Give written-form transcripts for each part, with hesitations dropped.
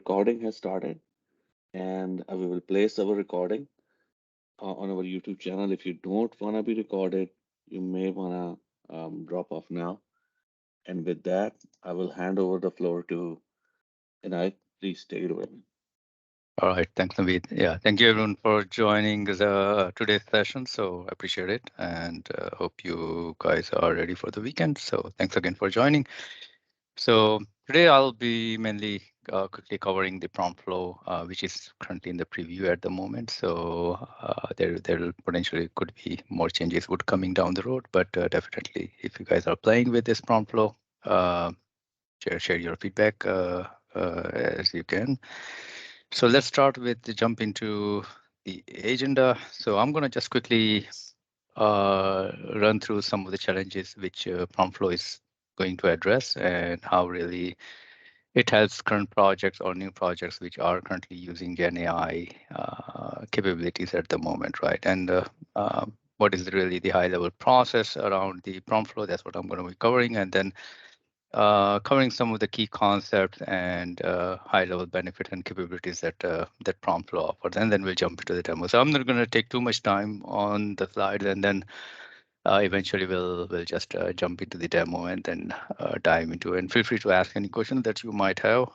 recording has started, and we will place our recording on our YouTube channel. If you don't want to be recorded, you may want to drop off now. And with that, I will hand over the floor to Inayat. Please take it away. All right, thanks, Naveed. Yeah, thank you everyone for joining today's session. So I appreciate it, and hope you guys are ready for the weekend. So thanks again for joining. So today I'll be mainly quickly covering the prompt flow, which is currently in the preview at the moment. So there potentially could be more changes would coming down the road, but definitely if you guys are playing with this prompt flow, uh, share your feedback as you can. So let's start with the jump into the agenda. So I'm going to just quickly run through some of the challenges which prompt flow is going to address and how really it helps current projects or new projects which are currently using Gen AI capabilities at the moment, right? And what is really the high level process around the prompt flow? That's what I'm going to be covering. And then covering some of the key concepts and high-level benefits and capabilities that prompt flow offers, and then we'll jump into the demo. So I'm not going to take too much time on the slides, and then eventually we'll just jump into the demo and then dive into it. And feel free to ask any questions that you might have.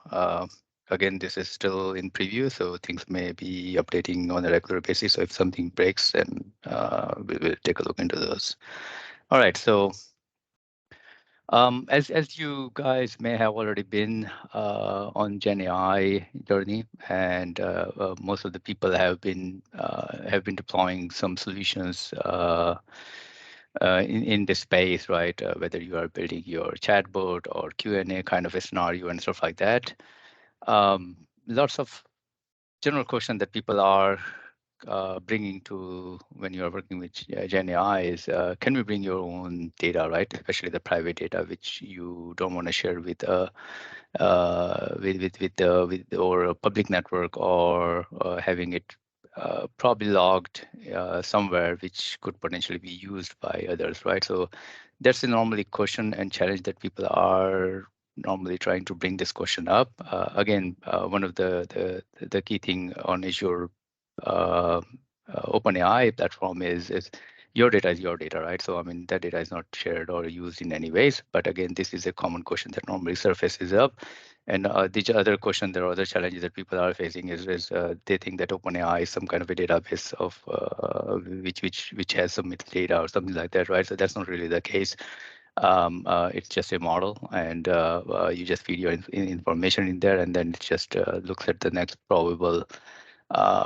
Again, this is still in preview, so things may be updating on a regular basis. So if something breaks, then we'll take a look into those. All right, so as you guys may have already been on Gen AI journey, and most of the people have been deploying some solutions in this space, right? Whether you are building your chatbot or Q&A kind of a scenario and stuff like that. Lots of general question that people are bringing to when you are working with Gen AI is, can we bring your own data, right? Especially the private data, which you don't want to share with or a public network, or having it probably logged somewhere, which could potentially be used by others, right? So that's the normally question and challenge that people are normally trying to bring this question up. Again, one of the key thing on Azure OpenAI platform is your data is your data, right? So I mean that data is not shared or used in any ways. But again, this is a common question that normally surfaces up. And the other question, there are other challenges that people are facing is they think that OpenAI is some kind of a database of which has some data or something like that, right? So that's not really the case. It's just a model, and you just feed your information in there, and then it just looks at the next probable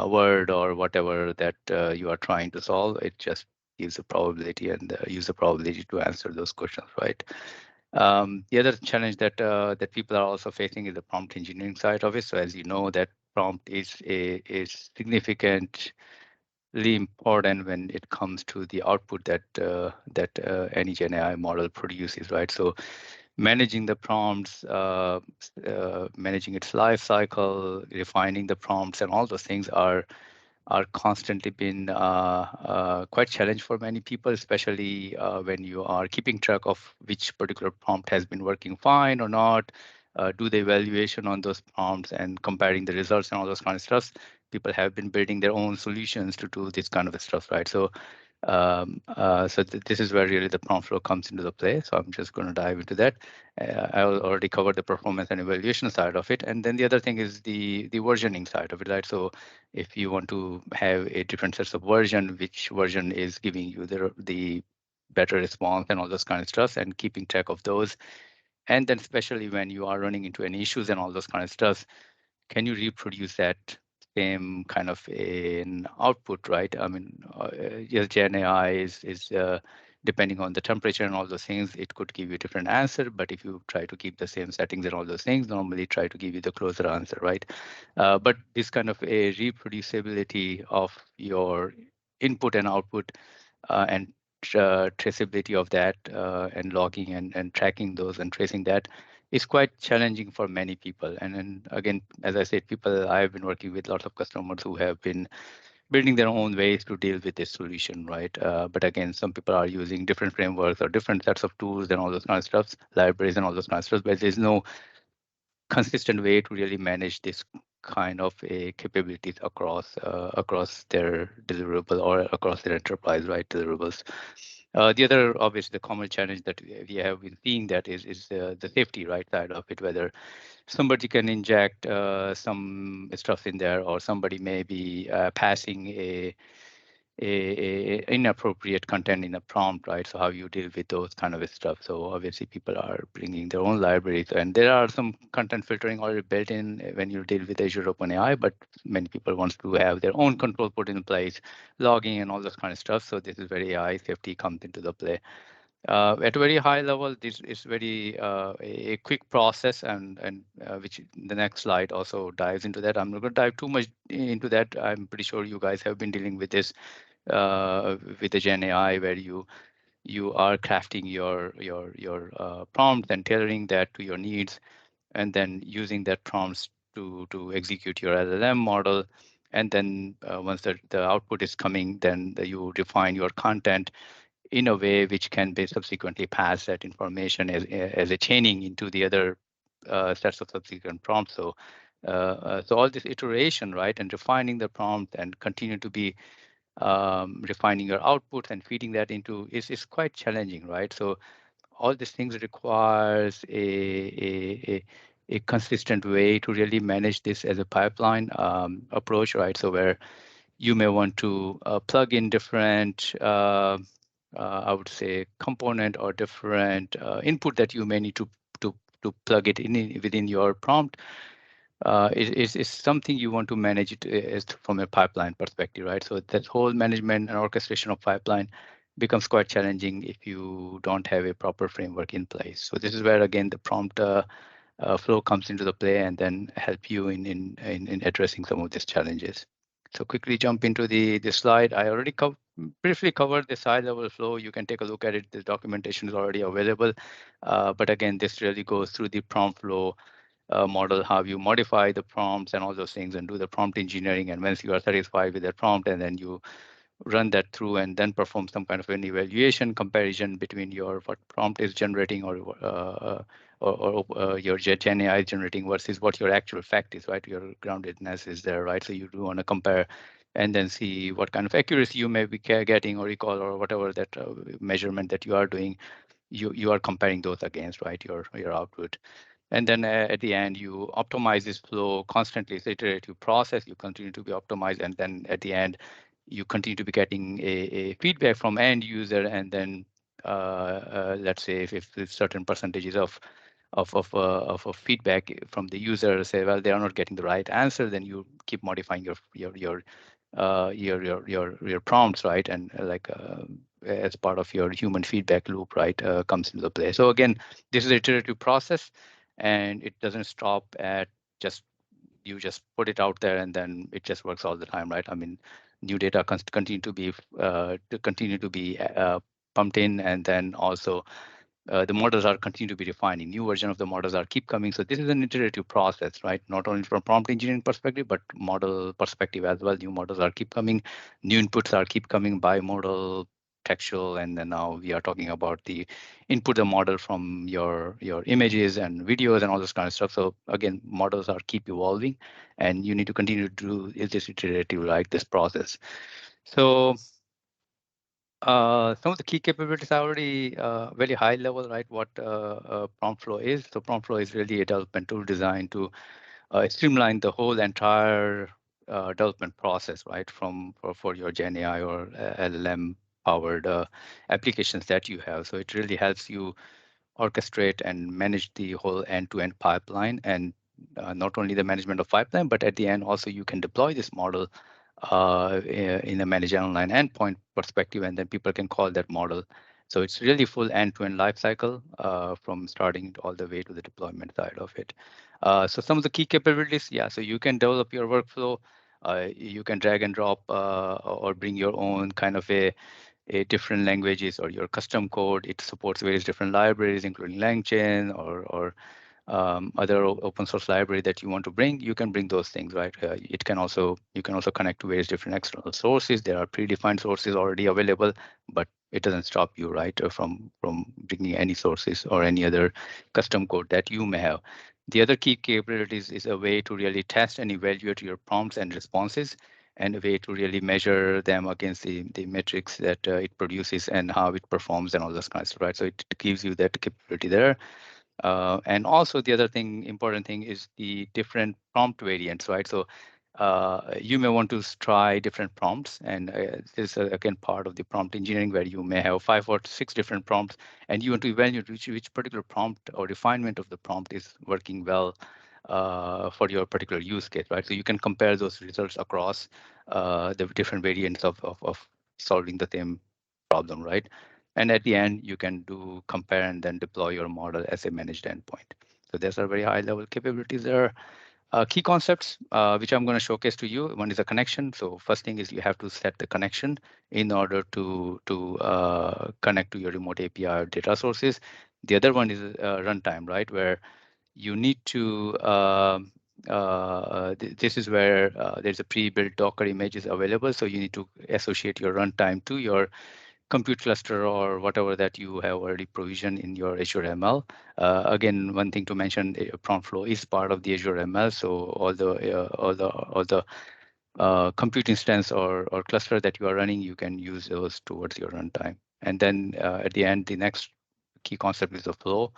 word or whatever that you are trying to solve. It just gives a probability and use the probability to answer those questions, right? The other challenge that people are also facing is the prompt engineering side of it. So as you know, that prompt is significantly important when it comes to the output that any Gen AI model produces, right? So managing the prompts, managing its life cycle, refining the prompts, and all those things are constantly been quite challenge for many people, especially when you are keeping track of which particular prompt has been working fine or not, do the evaluation on those prompts and comparing the results and all those kind of stuff. People have been building their own solutions to do this kind of stuff, right? So this is where really the prompt flow comes into the play. So I'm just going to dive into that. I already covered the performance and evaluation side of it. And then the other thing is the versioning side of it, right? So if you want to have a different sets of version, which version is giving you the better response and all those kind of stuff, and keeping track of those. And then especially when you are running into any issues and all those kind of stuff, can you reproduce that same kind of an output, right? I mean, yes, Gen AI is depending on the temperature and all those things, it could give you a different answer. But if you try to keep the same settings and all those things, normally try to give you the closer answer, right? But this kind of a reproducibility of your input and output and traceability of that and logging and tracking those and tracing that is quite challenging for many people. And then again, as I said, I've been working with lots of customers who have been building their own ways to deal with this solution, right? But again, some people are using different frameworks or different sets of tools and all those kind of stuff, libraries and all those kind of stuff, but there's no consistent way to really manage this kind of a capabilities across their deliverable or across their enterprise, right? Deliverables. The other, obviously, the common challenge that we have been seeing that is the safety, right, side of it, whether somebody can inject some stuff in there, or somebody may be passing a inappropriate content in a prompt, right? So how you deal with those kind of stuff. So obviously people are bringing their own libraries, and there are some content filtering already built in when you deal with Azure OpenAI, but many people want to have their own control put in place, logging and all this kind of stuff. So this is where AI safety comes into the play. At a very high level, this is very a quick process, and which the next slide also dives into that. I'm not going to dive too much into that. I'm pretty sure you guys have been dealing with this with the Gen AI, where you are crafting your prompt and tailoring that to your needs, and then using that prompts to execute your LLM model. And then once the output is coming, then you define your content in a way which can be subsequently pass that information as a chaining into the other sets of subsequent prompts. So all this iteration, right, and refining the prompt and continue to be refining your output and feeding that into is quite challenging, right? So all these things requires a consistent way to really manage this as a pipeline approach, right? So where you may want to plug in different, I would say, component or different input that you may need to plug it in within your prompt. Is something you want to manage it as from a pipeline perspective, right? So that whole management and orchestration of pipeline becomes quite challenging if you don't have a proper framework in place. So this is where again the prompt flow comes into the play and then help you in addressing some of these challenges. So quickly jump into the slide. I already briefly covered this high level flow. You can take a look at it. The documentation is already available. But again, this really goes through the prompt flow model, how you modify the prompts and all those things and do the prompt engineering. And once you are satisfied with that prompt, and then you run that through and then perform some kind of an evaluation comparison between your what prompt is generating or your Gen AI is generating versus what your actual fact is, right? Your groundedness is there, right? So you do want to compare and then see what kind of accuracy you may be getting or recall or whatever that measurement that you are doing. You are comparing those against, right? Your output. And then at the end, you optimize this flow constantly. It's iterative process. You continue to be optimized, and then at the end, you continue to be getting a feedback from end user. And then let's say if certain percentages of feedback from the user say, well, they are not getting the right answer, then you keep modifying your prompts, right? And as part of your human feedback loop, right, comes into the play. So again, this is an iterative process, and it doesn't stop at just you just put it out there and then it just works all the time, right? I mean, new data continue to be pumped in, and then also the models are continue to be refining. New version of the models are keep coming. So this is an iterative process, right? Not only from prompt engineering perspective, but model perspective as well. New models are keep coming. New inputs are keep coming by model textual, and then now we are talking about the input the model from your images and videos and all this kind of stuff. So again, models are keep evolving, and you need to continue to do this iterative like this process. So some of the key capabilities are already very high level, right? What prompt flow is. So prompt flow is really a development tool designed to streamline the whole entire development process, right? For your Gen AI or LLM powered applications that you have. So it really helps you orchestrate and manage the whole end-to-end pipeline, and not only the management of pipeline, but at the end also you can deploy this model in a managed online endpoint perspective, and then people can call that model. So it's really full end-to-end life cycle from starting all the way to the deployment side of it. So some of the key capabilities, yeah, so you can develop your workflow. You can drag and drop or bring your own kind of a different languages or your custom code. It supports various different libraries, including LangChain or other open source library that you want to bring. You can bring those things, right? It can also you can also connect to various different external sources. There are predefined sources already available, but it doesn't stop you, right, from bringing any sources or any other custom code that you may have. The other key capabilities is a way to really test and evaluate your prompts and responses, and a way to really measure them against the metrics that it produces and how it performs and all those kinds of stuff, right? So it gives you that capability there. And also the other thing, important thing is the different prompt variants, right? So you may want to try different prompts, and this is again part of the prompt engineering where you may have 5 or 6 different prompts, and you want to evaluate which particular prompt or refinement of the prompt is working well for your particular use case, right? So you can compare those results across the different variants of solving the same problem, right? And at the end, you can do compare and then deploy your model as a managed endpoint. So there's are very high level capabilities there. Key concepts, which I'm going to showcase to you. One is a connection. So first thing is you have to set the connection in order to connect to your remote API or data sources. The other one is runtime, right? Where you need to this is where there's a pre-built Docker images available. So you need to associate your runtime to your compute cluster or whatever that you have already provisioned in your Azure ML. Again, one thing to mention, prompt flow is part of the Azure ML. So all the compute instance or cluster that you are running, you can use those towards your runtime. And then at the end, the next key concept is the flow,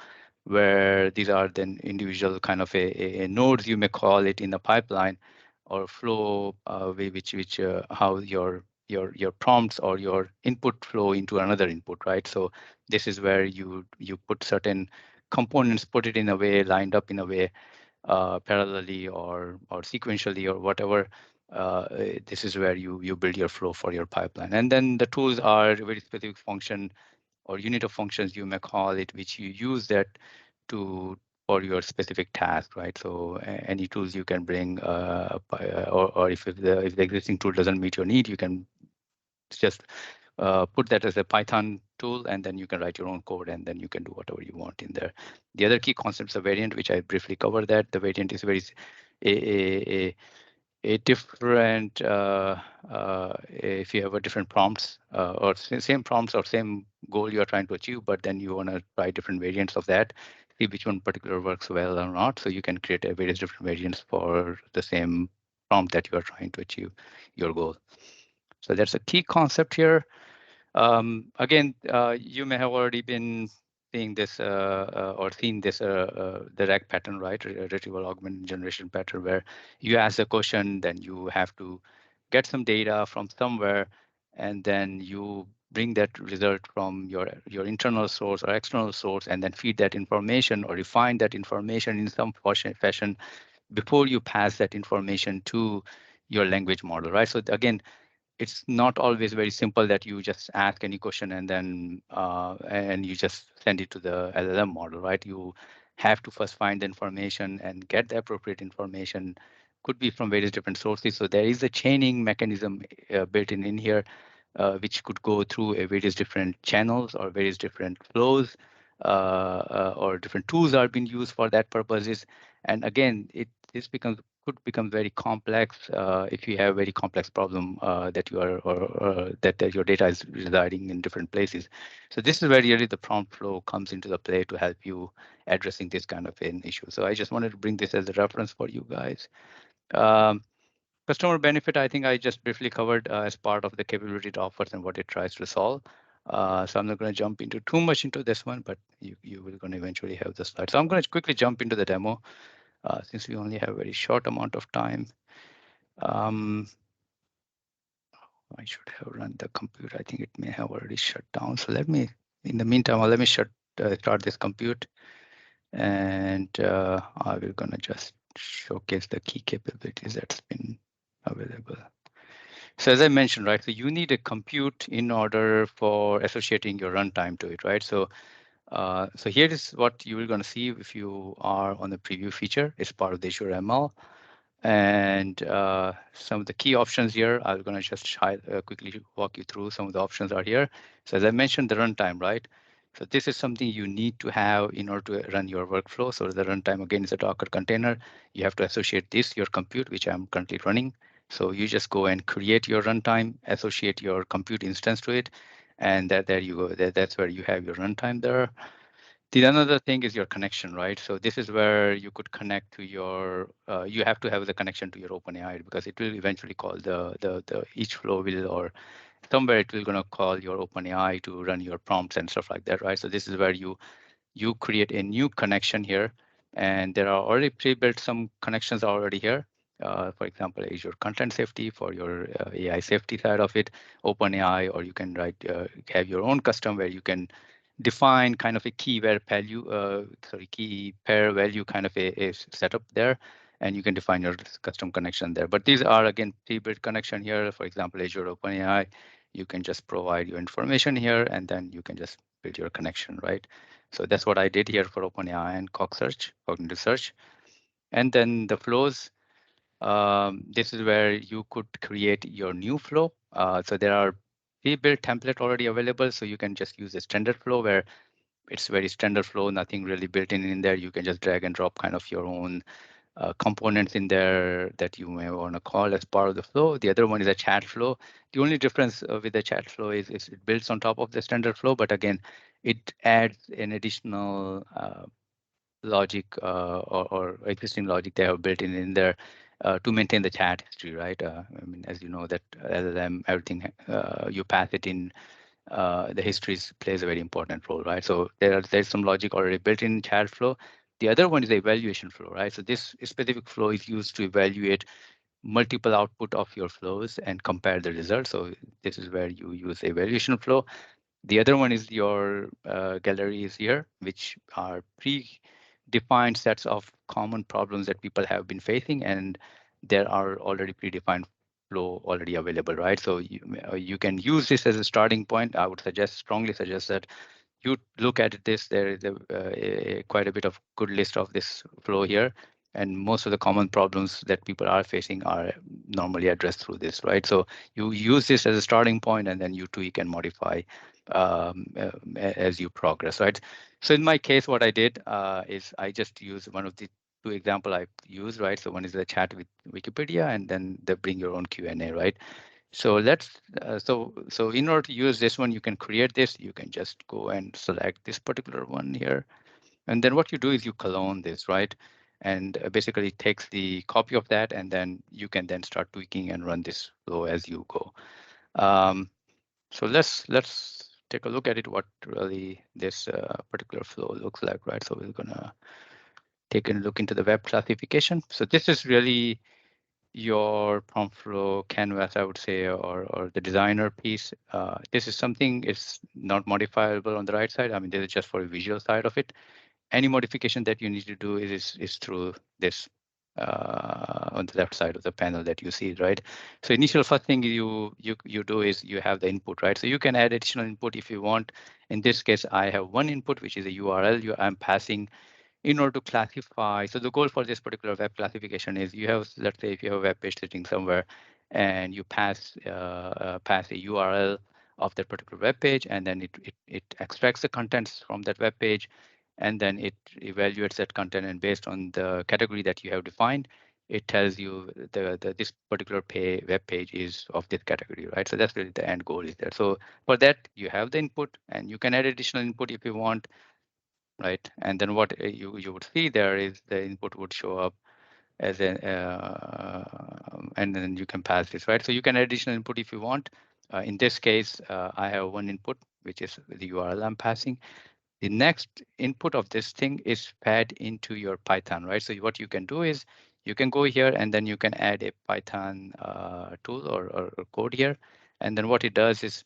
where these are then individual kind of a nodes, you may call it, in the pipeline, or flow, which how your prompts or your input flow into another input, right? So this is where you put certain components, put it in a way, lined up in a way, parallelly or sequentially or whatever. This is where you build your flow for your pipeline. And then the tools are very specific function or unit of functions, you may call it, which you use that to for your specific task, right? So any tools you can bring, or if the existing tool doesn't meet your need, you can just put that as a Python tool, and then you can write your own code, and then you can do whatever you want in there. The other key concepts of variant, which I briefly covered, that the variant is very a a different if you have a different prompts or same prompts or same goal you are trying to achieve, but then you want to try different variants of that, see which one particular works well or not. So you can create a various different variants for the same prompt that you are trying to achieve your goal. So that's a key concept here. Again, you may have already been seeing this or seen this the RAG pattern, right? Retrieval augmented generation pattern, where you ask a question, then you have to get some data from somewhere, and then you bring that result from your internal source or external source, and then feed that information or refine that information in some fashion before you pass that information to your language model, right? So again, it's not always very simple that you just ask any question and then and you just send it to the LLM model, right? You have to first find the information and get the appropriate information. Could be from various different sources. So there is a chaining mechanism built in here, which could go through a various different channels or various different flows, or different tools are being used for that purposes. And again, this could become very complex if you have very complex problem that you are or that your data is residing in different places. So this is where really the prompt flow comes into the play to help you addressing this kind of an issue. So I just wanted to bring this as a reference for you guys. Um, Customer benefit, I think I just briefly covered as part of the capability it offers and what it tries to solve. So I'm not going to jump into too much into this one, but you will going to eventually have the slide. So I'm going to quickly jump into the demo since we only have a very short amount of time. Um, I should have run the computer. I think it may have already shut down. So let me, in the meantime, let me start this compute, and I will gonna just showcase the key capabilities that's been available. So as I mentioned, right, so you need a compute in order for associating your runtime to it, right? So so here is what you are going to see if you are on the preview feature. It's part of the Azure ML. And some of the key options here, I'm going to just quickly walk you through. Some of the options are here. So as I mentioned, the runtime, right? So this is something you need to have in order to run your workflow. So the runtime, again, is a Docker container. You have to associate this, your compute, which I'm currently running. So you just go and create your runtime, associate your compute instance to it, and there you go. That's where you have your runtime there. The another thing is your connection, right? So this is where you could connect to your, you have to have the connection to your OpenAI because it will eventually call the each flow will, or somewhere it will gonna call your OpenAI to run your prompts and stuff like that, right? So this is where you create a new connection here, and there are already pre-built some connections already here. For example, Azure Content Safety for your AI safety side of it, OpenAI, or you can write have your own custom where you can define kind of a key where value, key pair value kind of a setup there, and you can define your custom connection there. But these are again pre-built connection here. For example, Azure OpenAI, you can just provide your information here, and then you can just build your connection, right? So that's what I did here for OpenAI and cognitive search. And then the flows, this is where you could create your new flow. So there are pre-built template already available, so you can just use a standard flow where it's very standard flow, nothing really built in there. You can just drag and drop kind of your own components in there that you may want to call as part of the flow. The other one is a chat flow. The only difference with the chat flow is it builds on top of the standard flow, but again, it adds an additional logic or existing logic they have built in there to maintain the chat history, right? I mean, as you know, that LLM, everything you pass it in, the histories plays a very important role, right? So there's some logic already built in chat flow. The other one is the evaluation flow, right? So this specific flow is used to evaluate multiple output of your flows and compare the results. So this is where you use evaluation flow. The other one is your galleries here, which are predefined sets of common problems that people have been facing, and there are already predefined flow already available, right? So you can use this as a starting point. I would strongly suggest that you look at this, there is quite a bit of good list of this flow here. And most of the common problems that people are facing are normally addressed through this, right? So you use this as a starting point, and then you tweak and modify as you progress, right? So in my case, what I did is I just use one of the two example I use, right? So one is the chat with Wikipedia, and then the bring your own Q&A, right? So so in order to use this one, you can create this. You can just go and select this particular one here, and then what you do is you clone this, right? And basically takes the copy of that, and then you can then start tweaking and run this flow as you go. Um, so let's take a look at it. What really this particular flow looks like, right? So we're gonna take a look into the web classification. So this is really your prompt flow canvas, I would say, or the designer piece. This is something it's not modifiable on the right side. I mean, this is just for a visual side of it. Any modification that you need to do is through this on the left side of the panel that you see, right? So initial first thing you do is you have the input, right? So you can add additional input if you want. In this case, I have one input, which is a URL. I'm passing in order to classify. So the goal for this particular web classification is you have, let's say, if you have a web page sitting somewhere, and you pass a URL of that particular web page, and then it extracts the contents from that web page, and then it evaluates that content, and based on the category that you have defined, it tells you this particular web page is of this category, right? So that's really the end goal is there. So for that, you have the input, and you can add additional input if you want, right? And then what you would see there is the input would show up as a, and then you can pass this, right? So you can add additional input if you want. In this case, I have one input, which is the URL I'm passing. The next input of this thing is fed into your Python, right? So what you can do is you can go here, and then you can add a Python tool or code here. And then what it does is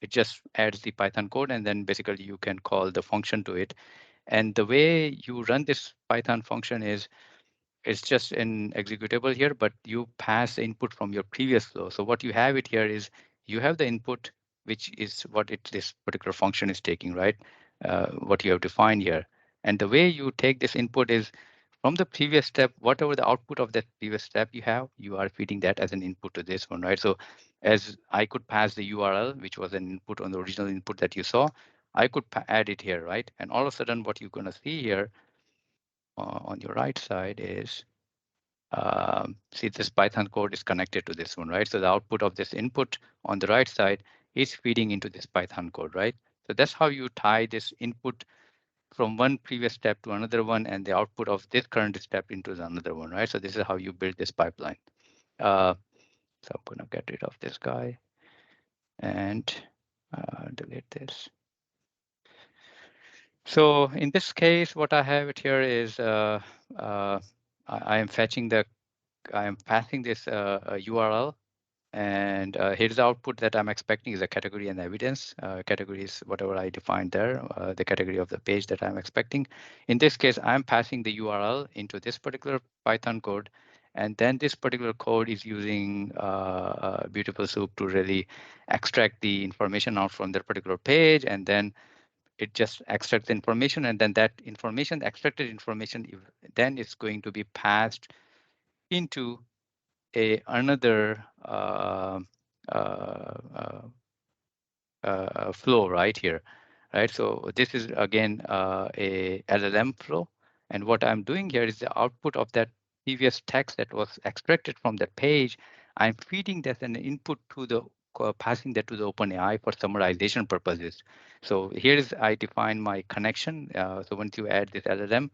it just adds the Python code, and then basically you can call the function to it. And the way you run this Python function is it's just an executable here, but you pass the input from your previous flow. So what you have it here is you have the input, which is what this particular function is taking, right? What you have defined here. And the way you take this input is from the previous step, whatever the output of that previous step you have, you are feeding that as an input to this one, right? So as I could pass the URL, which was an input on the original input that you saw, I could add it here, right? And all of a sudden, what you're going to see here on your right side is, see this Python code is connected to this one, right? So the output of this input on the right side is feeding into this Python code, right? So that's how you tie this input from one previous step to another one, and the output of this current step into the another one, right? So this is how you build this pipeline. So I'm going to get rid of this guy and delete this. So in this case, what I have it here is I am fetching I am passing this URL, and here's the output that I'm expecting is a category and evidence. Category is whatever I defined there, the category of the page that I'm expecting. In this case, I'm passing the URL into this particular Python code, and then this particular code is using Beautiful Soup to really extract the information out from that particular page, and then it just extracts the information, and then that information, extracted information, then it's going to be passed into another uh, flow right here, right? So this is again a LLM flow, and what I'm doing here is the output of that previous text that was extracted from that page. I'm feeding that an input to the passing that to the OpenAI for summarization purposes. So here is I define my connection. So once you add this LLM,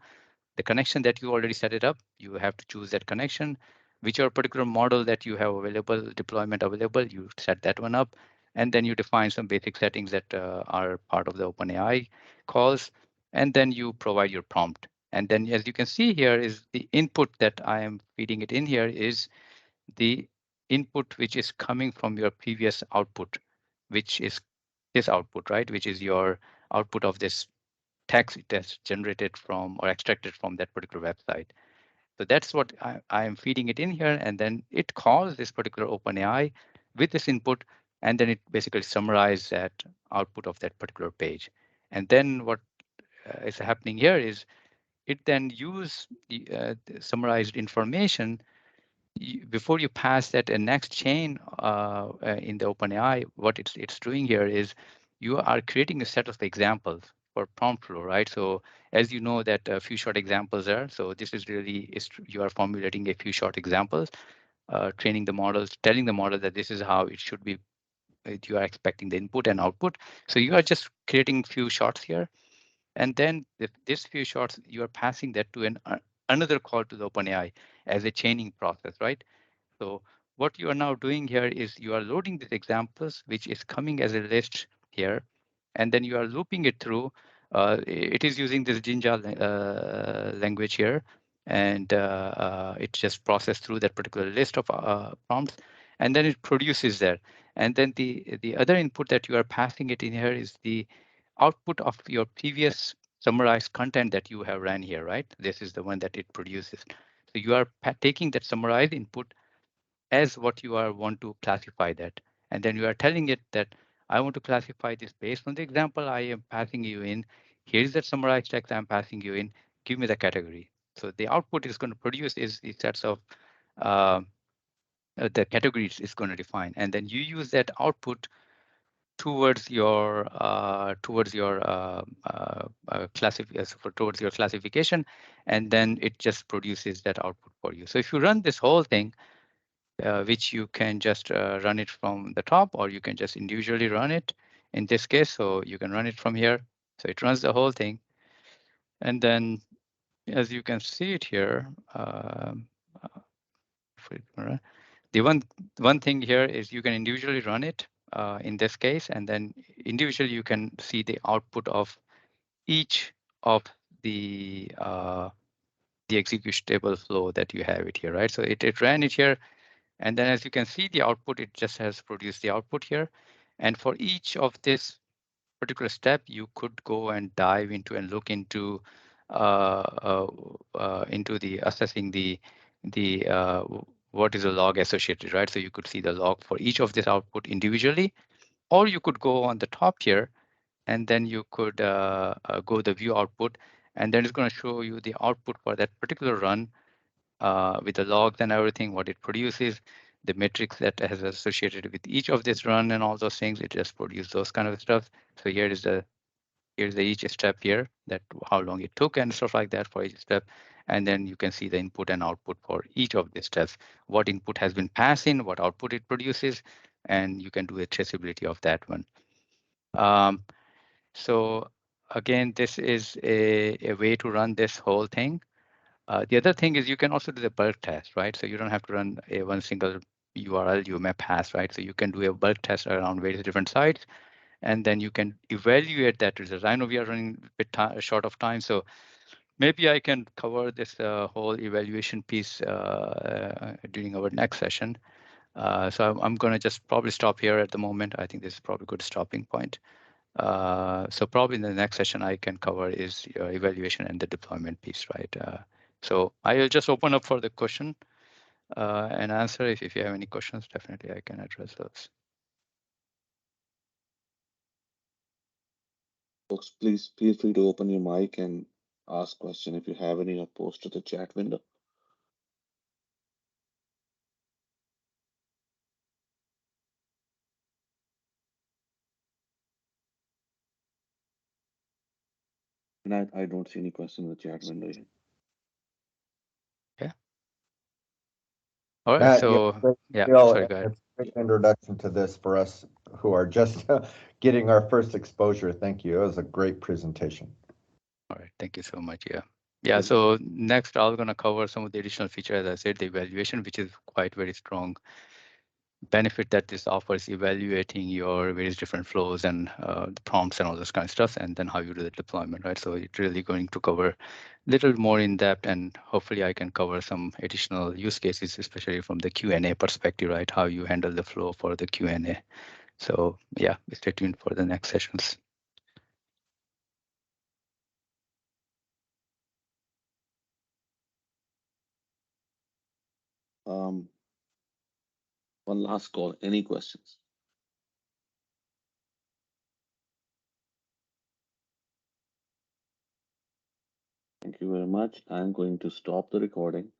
the connection that you already set it up, you have to choose that connection. Whichever particular model that you have available, deployment available, you set that one up. And then you define some basic settings that are part of the OpenAI calls. And then you provide your prompt. And then as you can see here is the input that I am feeding it in here is the input which is coming from your previous output, which is this output, right? Which is your output of this text that's generated from or extracted from that particular website. So that's what I am feeding it in here, and then it calls this particular OpenAI with this input, and then it basically summarizes that output of that particular page. And then what is happening here is it then use the summarized information before you pass that next chain in the OpenAI. What it's doing here is you are creating a set of examples for prompt flow, right? So as you know that a few short examples there. So this is really you are formulating a few short examples, training the models, telling the model that this is how it should be. You are expecting the input and output. So you are just creating few shots here, and then this few shots you are passing that to another call to the OpenAI as a chaining process, right? So what you are now doing here is you are loading these examples, which is coming as a list here, and then you are looping it through. It is using this Jinja language here, and it just processes through that particular list of prompts, and then it produces that. And then the other input that you are passing it in here is the output of your previous summarized content that you have ran here, right? This is the one that it produces. So you are taking that summarized input as what you are want to classify that. And then you are telling it that I want to classify this based on the example I am passing you in. Here's the summarized text I'm passing you in. Give me the category. So the output is going to produce is the sets of uh, the categories is going to define. And then you use that output towards your towards your classification, and then it just produces that output for you. So if you run this whole thing, which you can just run it from the top, or you can just individually run it in this case. So you can run it from here. So it runs the whole thing. And then as you can see it here, the one thing here is you can individually run it in this case, and then individually you can see the output of each of the executable flow that you have it here, right? So it ran it here. And then as you can see, the output, it just has produced the output here. And for each of this particular step, you could go and dive into and look into the assessing the what is the log associated, right? So you could see the log for each of this output individually, or you could go on the top here, and then you could go the view output, and then it's going to show you the output for that particular run with the logs and everything, what it produces, the metrics that has associated with each of this run and all those things. It just produces those kind of stuff. So here's the each step here, that how long it took and stuff like that for each step. And then you can see the input and output for each of the steps, what input has been passed in, what output it produces, and you can do a traceability of that one. Um, so again, this is a way to run this whole thing. The other thing is you can also do the bulk test, right? So you don't have to run a one single URL you may pass, right? So you can do a bulk test around various different sites, and then you can evaluate that result. I know we are running a bit short of time, so maybe I can cover this whole evaluation piece during our next session. So I'm going to just probably stop here at the moment. I think this is probably a good stopping point. So probably in the next session I can cover is evaluation and the deployment piece, right? So I will just open up for the question and answer. If you have any questions, definitely I can address those. Folks, please feel free to open your mic and ask question if you have any, or post to the chat window. And I don't see any question in the chat window yet. Yeah. All right. Matt, So great yeah, deal, sorry, and go ahead. it's a great introduction to this for us who are just getting our first exposure. Thank you. It was a great presentation. All right. Thank you so much. Yeah. Yeah. So next, I'm going to cover some of the additional features. As I said, the evaluation, which is quite very strong benefit that this offers, evaluating your various different flows and the prompts and all this kind of stuff, and then how you do the deployment, right? So it's really going to cover a little more in depth, and hopefully I can cover some additional use cases, especially from the Q&A perspective, right? How you handle the flow for the Q&A. So yeah, stay tuned for the next sessions. One last call. Any questions? Thank you very much. I'm going to stop the recording.